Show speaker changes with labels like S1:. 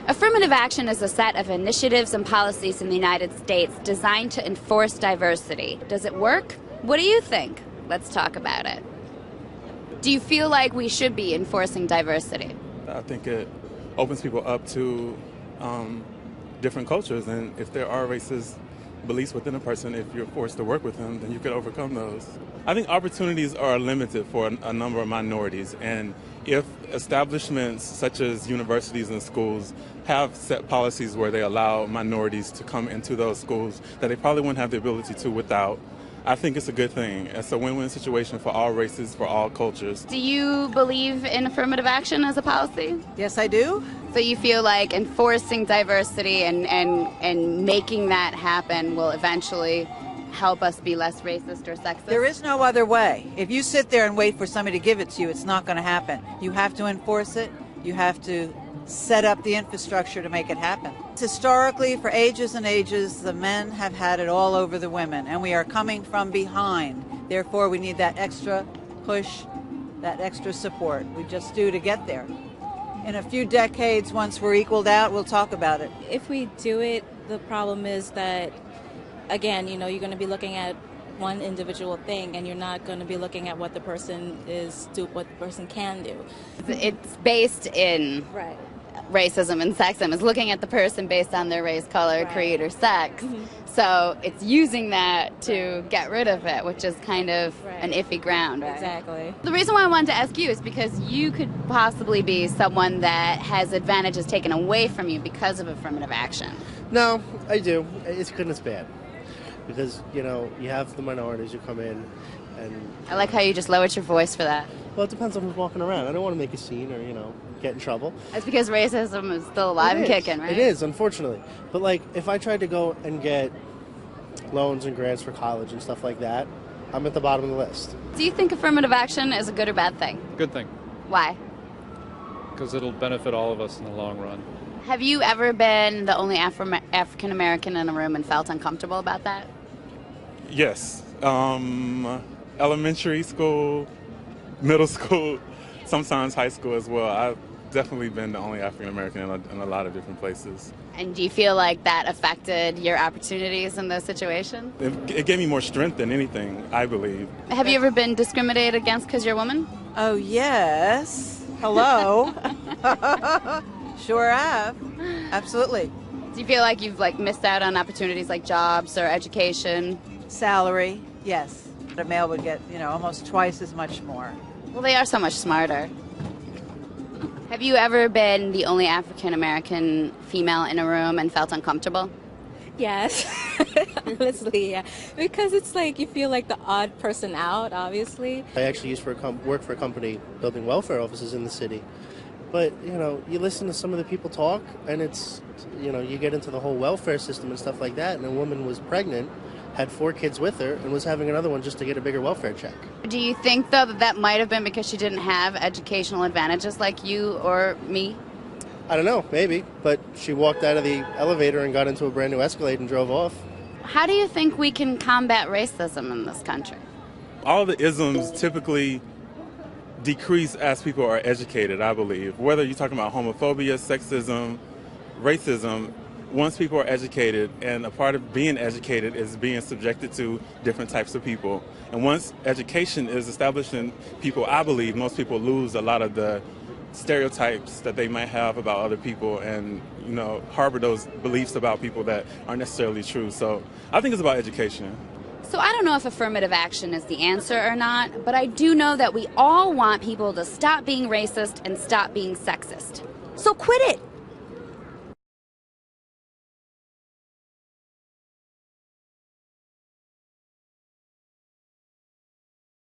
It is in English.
S1: Affirmative action is a set of initiatives and policies in the United States designed to enforce diversity. Does it work? What do you think? Let's talk about it. Do you feel like we should be enforcing diversity?
S2: I think it opens people up to different cultures, and if there are racist beliefs within a person, if you're forced to work with them, then you could overcome those. I think opportunities are limited for a number of minorities, and if establishments such as universities and schools have set policies where they allow minorities to come into those schools that they probably wouldn't have the ability to without, I think it's a good thing. It's a win-win situation for all races, for all cultures.
S1: Do you believe in affirmative action as a policy?
S3: Yes, I do.
S1: So you feel like enforcing diversity and making that happen will eventually help us be less racist or sexist?
S3: There is no other way. If you sit there and wait for somebody to give it to you, it's not going to happen. You have to enforce it. You have to set up the infrastructure to make it happen. Historically, for ages and ages, the men have had it all over the women, and we are coming from behind. Therefore, we need that extra push, that extra support. We just do to get there. In a few decades, once we're equaled out, we'll talk about it.
S4: If we do it, the problem is that, again, you're going to be looking at one individual thing, and you're not going to be looking at what the person what the person can do.
S1: It's based in racism and sexism. It's looking at the person based on their race, color, creed, or sex. So it's using that to get rid of it, which is kind of an iffy ground, right?
S4: Exactly.
S1: The reason why I wanted to ask you is because you could possibly be someone that has advantages taken away from you because of affirmative action.
S5: No, I do. It's good and it's bad. Because, you have the minorities who come in and...
S1: I like how you just lowered your voice for that.
S5: Well, it depends on who's walking around. I don't want to make a scene or, get in trouble.
S1: That's because racism is still alive and kicking, right?
S5: It is, unfortunately. But, if I tried to go and get loans and grants for college and stuff like that, I'm at the bottom of the list.
S1: Do you think affirmative action is a good or bad thing?
S6: Good thing.
S1: Why?
S6: Because it'll benefit all of us in the long run.
S1: Have you ever been the only African American in a room and felt uncomfortable about that?
S2: Yes. Elementary school, middle school, sometimes high school as well. I've definitely been the only African American in a lot of different places.
S1: And do you feel like that affected your opportunities in those situations?
S2: It gave me more strength than anything, I believe.
S1: Have you ever been discriminated against because you're a woman?
S3: Oh, yes. Hello. Sure have. Absolutely.
S1: Do you feel like you've missed out on opportunities like jobs or education?
S3: Salary, yes. A male would get, almost twice as much more.
S1: Well, they are so much smarter. Have you ever been the only African American female in a room and felt uncomfortable?
S4: Yes, honestly, yeah. Because it's you feel like the odd person out, obviously.
S5: I actually used to work for a company building welfare offices in the city. But, you listen to some of the people talk, and it's, you get into the whole welfare system and stuff like that, and a woman was pregnant, had 4 kids with her, and was having another one just to get a bigger welfare check.
S1: Do you think, though, that might have been because she didn't have educational advantages like you or me?
S5: I don't know, maybe. But she walked out of the elevator and got into a brand new Escalade and drove off.
S1: How do you think we can combat racism in this country?
S2: All the isms typically decrease as people are educated, I believe. Whether you're talking about homophobia, sexism, racism, once people are educated, and a part of being educated is being subjected to different types of people. And once education is established in people, I believe most people lose a lot of the stereotypes that they might have about other people and, harbor those beliefs about people that aren't necessarily true. So I think it's about education.
S1: So I don't know if affirmative action is the answer or not, but I do know that we all want people to stop being racist and stop being sexist. So quit it.